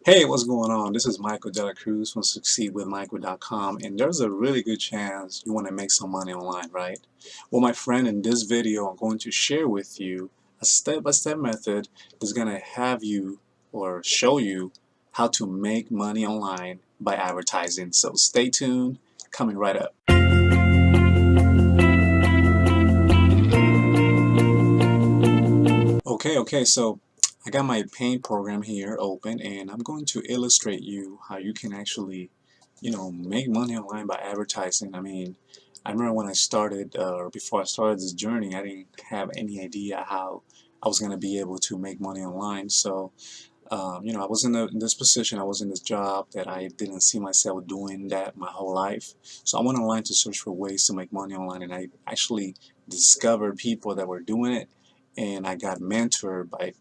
Hey, what's going on? This is Michael Cruz from succeedwithmichael.com, and there's a really good chance you want to make some money online, right? Well, my friend, in this video, I'm going to share with you a step-by-step method that's going to have you or show you how to make money online by advertising. So stay tuned, coming right up. Okay, so I got my paint program here open, and I'm going to illustrate you how you can actually, make money online by advertising. I remember when I started, or before I started this journey, I didn't have any idea how I was going to be able to make money online. So, I was in this position, I was in this job that I didn't see myself doing that my whole life. So I went online to search for ways to make money online, and I actually discovered people that were doing it, and I got mentored by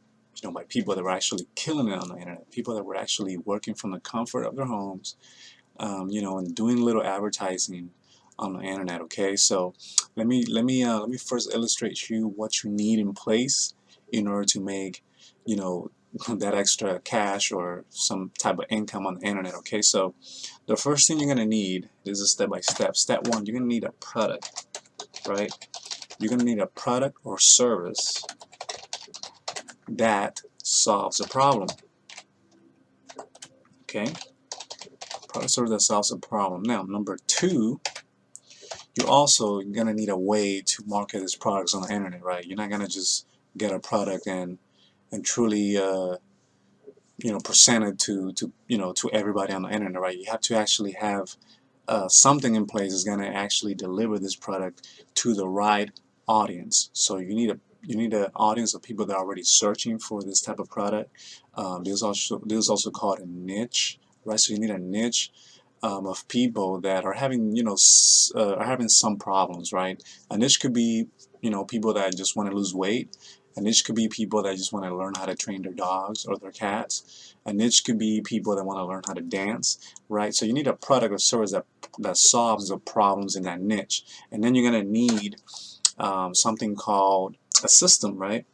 by people that were actually killing it on the internet, people that were actually working from the comfort of their homes, and doing little advertising on the internet. Okay, so let me first illustrate to you what you need in place in order to make that extra cash or some type of income on the internet. Okay, so the first thing you're gonna need is a step by step. Step one, you're gonna need a product, right? You're gonna need a product or service that solves a problem. Okay, product service that solves a problem. Now, number two, you're also gonna need a way to market these products on the internet, right? You're not gonna just get a product and truly present it to everybody on the internet, right? You have to actually have something in place that's gonna actually deliver this product to the right audience. So you need an audience of people that are already searching for this type of product. There's also called a niche, right? So you need a niche of people that are having are having some problems, right? A niche could be people that just want to lose weight. A niche could be people that just want to learn how to train their dogs or their cats. A niche could be people that want to learn how to dance, right? So you need a product or service that solves the problems in that niche. And then you're going to need something called a system, right?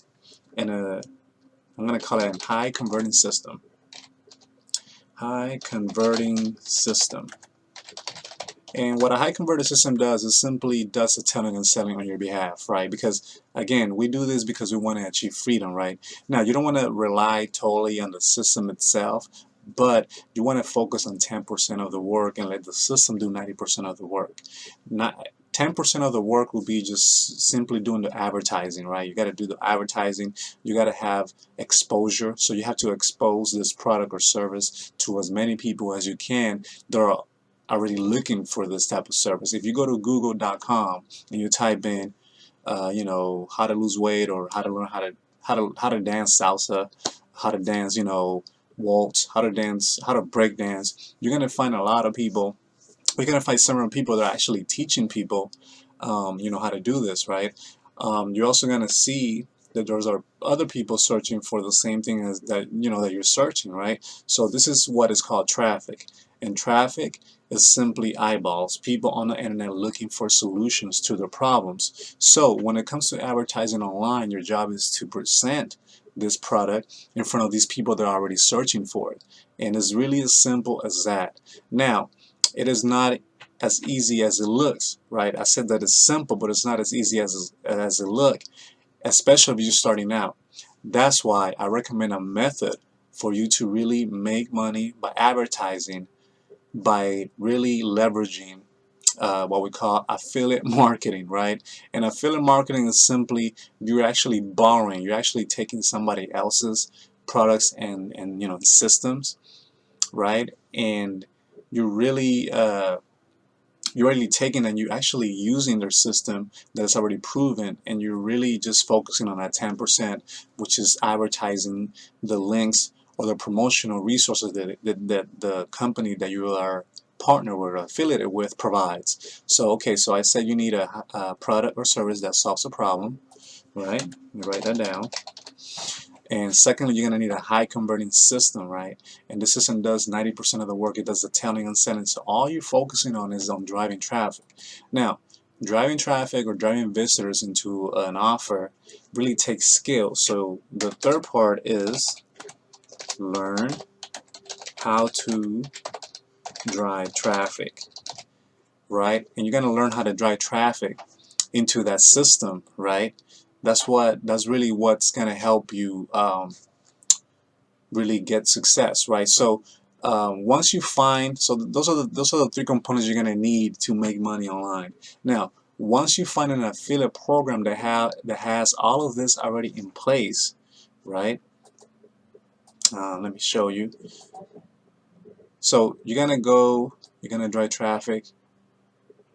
And I'm going to call it a high converting system. High converting system. And what a high converter system does is simply does the telling and selling on your behalf, right? Because again, we do this because we want to achieve freedom, right? Now, you don't want to rely totally on the system itself, but you want to focus on 10% of the work and let the system do 90% of the work. Not 10% of the work will be just simply doing the advertising, right? You got to do the advertising. You got to have exposure. So you have to expose this product or service to as many people as you can. There are already looking for this type of service. If you go to google.com and you type in how to lose weight, or how to learn how to dance salsa, how to dance waltz, how to break dance, you're gonna find a lot of people. You're gonna find several people that are actually teaching people how to do this, right? You're also gonna see that there's other people searching for the same thing as that that you're searching, right? So this is what is called traffic. And traffic is simply eyeballs, people on the internet looking for solutions to their problems. So when it comes to advertising online, your job is to present this product in front of these people that are already searching for it. And it's really as simple as that. Now, it is not as easy as it looks, right? I said that it's simple, but it's not as easy as it looks, especially if you're starting out. That's why I recommend a method for you to really make money by advertising, by really leveraging what we call affiliate marketing, right? And affiliate marketing is simply you're actually borrowing, you're actually taking somebody else's products and systems, right? And you're really taking and you're actually using their system that's already proven, and you're really just focusing on that 10%, which is advertising the links or the promotional resources that the company that you are partner or affiliated with provides. So okay, so I said you need a product or service that solves a problem, right? Let me write that down. And secondly, you're going to need a high converting system, right? And the system does 90% of the work. It does the telling and selling. So all you're focusing on is on driving traffic. Now, driving traffic or driving visitors into an offer really takes skill. So the third part is learn how to drive traffic, right? And you're gonna learn how to drive traffic into that system, right? That's really what's gonna help you really get success, right? So once you find, so those are the three components you're gonna need to make money online. Now, once you find an affiliate program that has all of this already in place, right? Let me show you. So you're gonna drive traffic,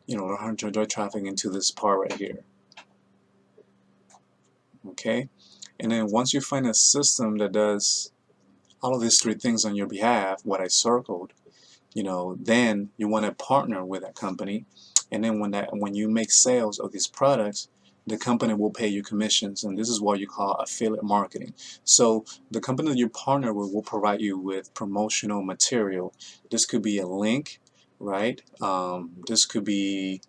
learn how to drive traffic into this part right here. Okay, and then once you find a system that does all of these three things on your behalf, what I circled, then you want to partner with that company, and then when you make sales of these products, the company will pay you commissions, and this is what you call affiliate marketing. So the company that you partner with will provide you with promotional material. This could be a link, right? This could be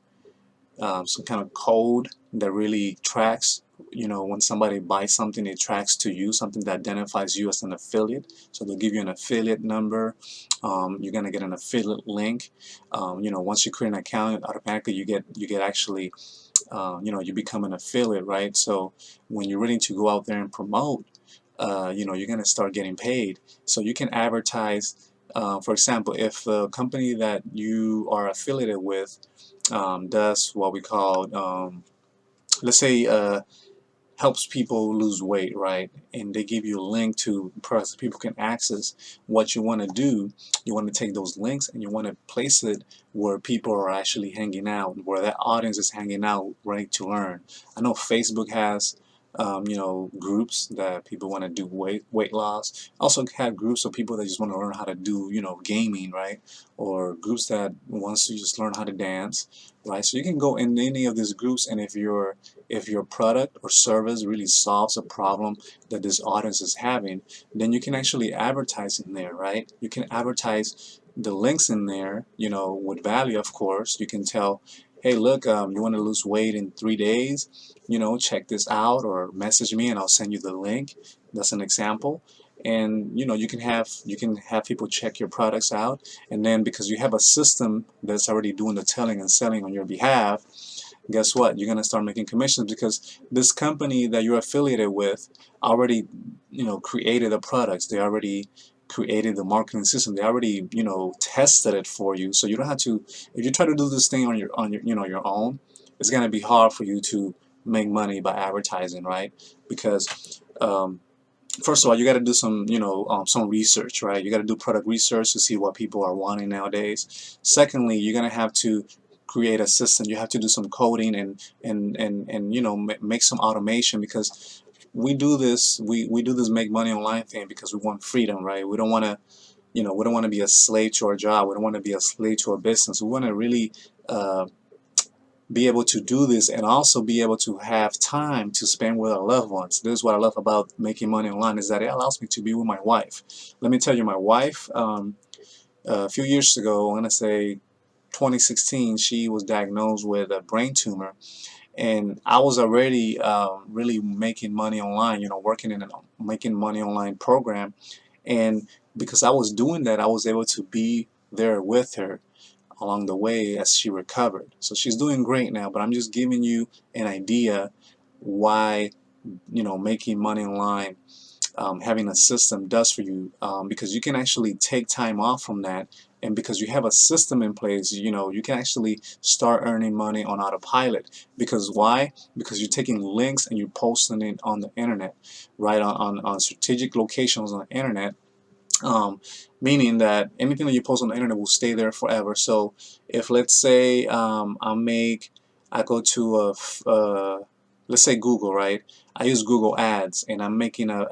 some kind of code that really tracks, when somebody buys something, it tracks to you, something that identifies you as an affiliate. So they'll give you an affiliate number. You're gonna get an affiliate link. Once you create an account, automatically you get actually, you become an affiliate, right? So when you're ready to go out there and promote, you're gonna start getting paid. So you can advertise. For example, if the company that you are affiliated with does what we call, let's say, helps people lose weight, right? And they give you a link to products that people can access. What you want to do, you want to take those links and you want to place it where people are actually hanging out, where that audience is hanging out, ready to learn. I know Facebook has groups that people want to do weight loss. Also have groups of people that just want to learn how to do, gaming, right? Or groups that wants to just learn how to dance, right? So you can go in any of these groups, and if your product or service really solves a problem that this audience is having, then you can actually advertise in there, right? You can advertise the links in there, with value, of course. You can tell, hey, look, you want to lose weight in 3 days, check this out, or message me and I'll send you the link. That's an example. And you can have people check your products out, and then because you have a system that's already doing the telling and selling on your behalf, guess what? You're gonna start making commissions because this company that you're affiliated with already, created the products. They already created the marketing system. They already, tested it for you. So you don't have to. If you try to do this thing on your own, it's gonna be hard for you to make money by advertising, right? Because first of all, you got to do some research, right? You got to do product research to see what people are wanting nowadays. Secondly, you're gonna have to create a system. You have to do some coding and make some automation, because we do this make money online thing because we want freedom, right? We don't want to we don't want to be a slave to our job. We don't want to be a slave to our business. We want to really be able to do this and also be able to have time to spend with our loved ones. This is what I love about making money online, is that it allows me to be with my wife. Let me tell you, my wife, a few years ago, I'm going to say 2016, she was diagnosed with a brain tumor, and I was already really making money online, working in a making money online program, and because I was doing that, I was able to be there with her along the way as she recovered. So she's doing great now, but I'm just giving you an idea why making money online, having a system does for you, because you can actually take time off from that, and because you have a system in place, you can actually start earning money on autopilot. Because why? Because you're taking links and you're posting it on the internet, right, on strategic locations on the internet. Meaning that anything that you post on the internet will stay there forever. So if, let's say, I go to let's say Google, right? I use Google Ads, and I'm making maybe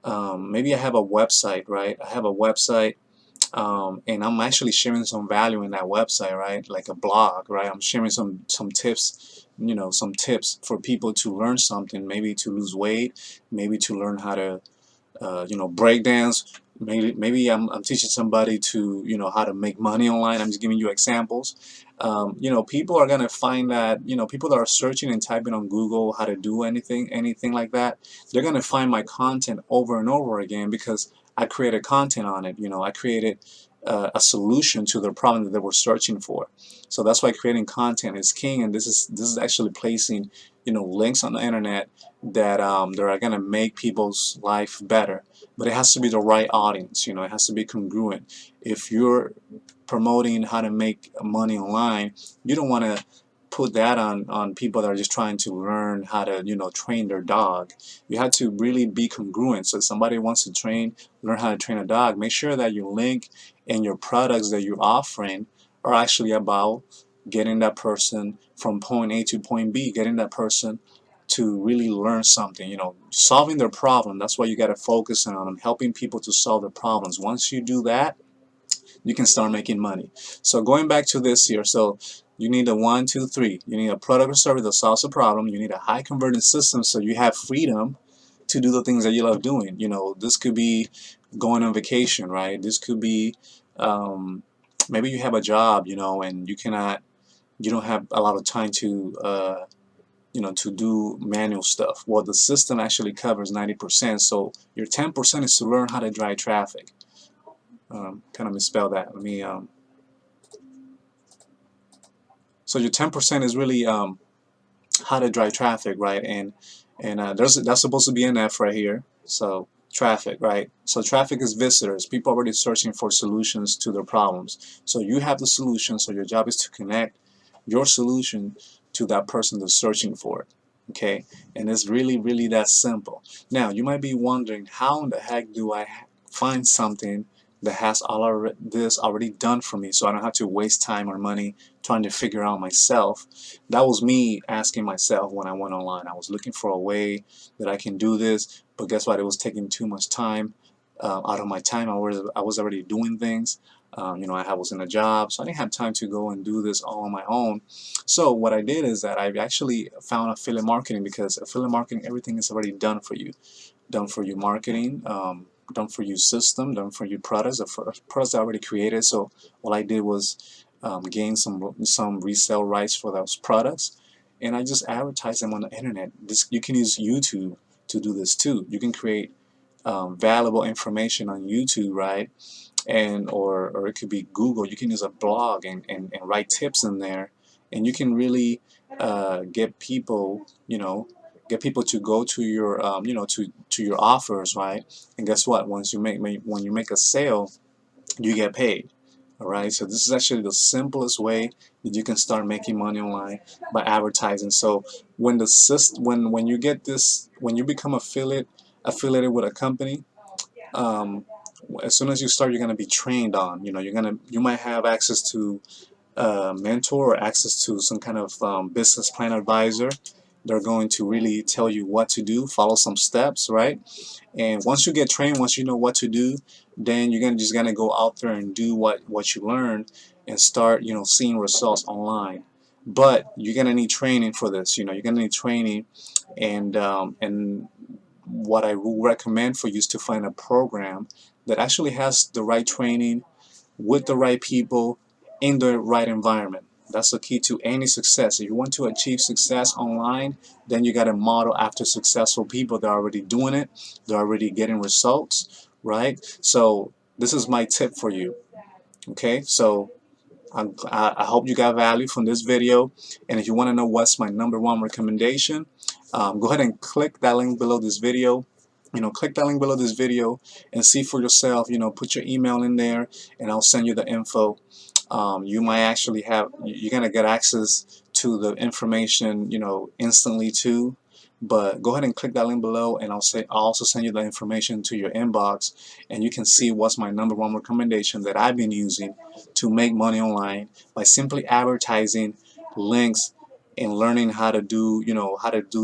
I have a website, right? I have a website, and I'm actually sharing some value in that website, right? Like a blog, right? I'm sharing some tips, some tips for people to learn something, maybe to lose weight, maybe to learn how to break dance. Maybe I'm teaching somebody to how to make money online. I'm just giving you examples. People are gonna find that people that are searching and typing on Google how to do anything like that, they're gonna find my content over and over again, because I created content on it. I created a solution to the problem that they were searching for. So that's why creating content is king, and this is actually placing links on the internet that that are gonna make people's life better. But it has to be the right audience. It has to be congruent. If you're promoting how to make money online, you don't want to put that on people that are just trying to learn how to train their dog. You have to really be congruent. So if somebody wants to learn how to train a dog, make sure that your link and your products that you're offering are actually about getting that person from point A to point B, getting that person to really learn something, solving their problem. That's why you got to focus on them, helping people to solve their problems. Once you do that, you can start making money. So going back to this here, so you need a 1, 2, 3. You need a product or service that solves a problem. You need a high converting system so you have freedom to do the things that you love doing. This could be going on vacation, right? This could be maybe you have a job, and you don't have a lot of time to do manual stuff. Well, the system actually covers 90%, so your 10% is to learn how to drive traffic. Kind of misspell that. Let me. So your 10% is really how to drive traffic, right? And that's supposed to be an F right here. So traffic, right? So traffic is visitors, people already searching for solutions to their problems. So you have the solution. So your job is to connect your solution to that person that's searching for it. Okay, and it's really, really that simple. Now you might be wondering, how in the heck do I find something that has all this already done for me, so I don't have to waste time or money trying to figure out myself? That was me asking myself when I went online. I was looking for a way that I can do this, but guess what? It was taking too much time out of my time. I was already doing things. I was in a job, so I didn't have time to go and do this all on my own. So what I did is that I actually found affiliate marketing, because affiliate marketing, everything is already done for you. Done for you marketing, done for you system, done for you products. The products are already created. So all I did was gain some resale rights for those products, and I just advertise them on the internet. You can use YouTube to do this too. You can create valuable information on YouTube, right? And or it could be Google. You can use a blog and write tips in there, and you can really get people, to go to your to your offers, right? And guess what? Once you when you make a sale, you get paid. All right. So this is actually the simplest way that you can start making money online, by advertising. So when when you get this, when you become affiliated with a company, as soon as you start, you're going to be trained on. You might have access to a mentor or access to some kind of business plan advisor. They're going to really tell you what to do, follow some steps, right? And once you get trained, once you know what to do, then you're just gonna go out there and do what you learned, and start seeing results online. But you're gonna need training for this. You're gonna need training, and what I will recommend for you is to find a program that actually has the right training, with the right people, in the right environment. That's the key to any success. If you want to achieve success online, then you got to model after successful people. They're already doing it. They're already getting results, right? So this is my tip for you. Okay, so I hope you got value from this video. And if you want to know what's my #1 recommendation, go ahead and click that link below this video. Click that link below this video and see for yourself. Put your email in there, and I'll send you the info. You might actually you're gonna get access to the information, instantly too. But go ahead and click that link below, and I'll also send you the information to your inbox, and you can see what's my #1 recommendation that I've been using to make money online, by simply advertising, links, and learning how to do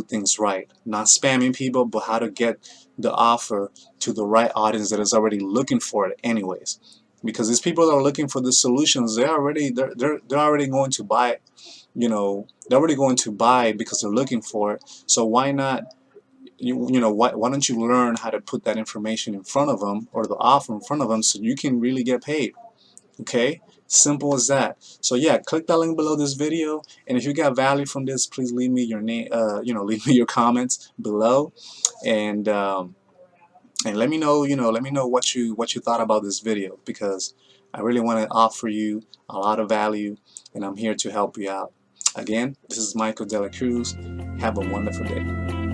things right. Not spamming people, but how to get the offer to the right audience that is already looking for it anyways. Because these people that are looking for the solutions, they're already going to buy. They're already going to buy because they're looking for it. So why not? Why don't you learn how to put that information in front of them, or the offer in front of them, so you can really get paid? Okay, simple as that. So yeah, click that link below this video, and if you got value from this, please leave me your name. Leave me your comments below, and And let me know, let me know what you thought about this video, because I really want to offer you a lot of value, and I'm here to help you out. Again, this is Michael De La Cruz. Have a wonderful day.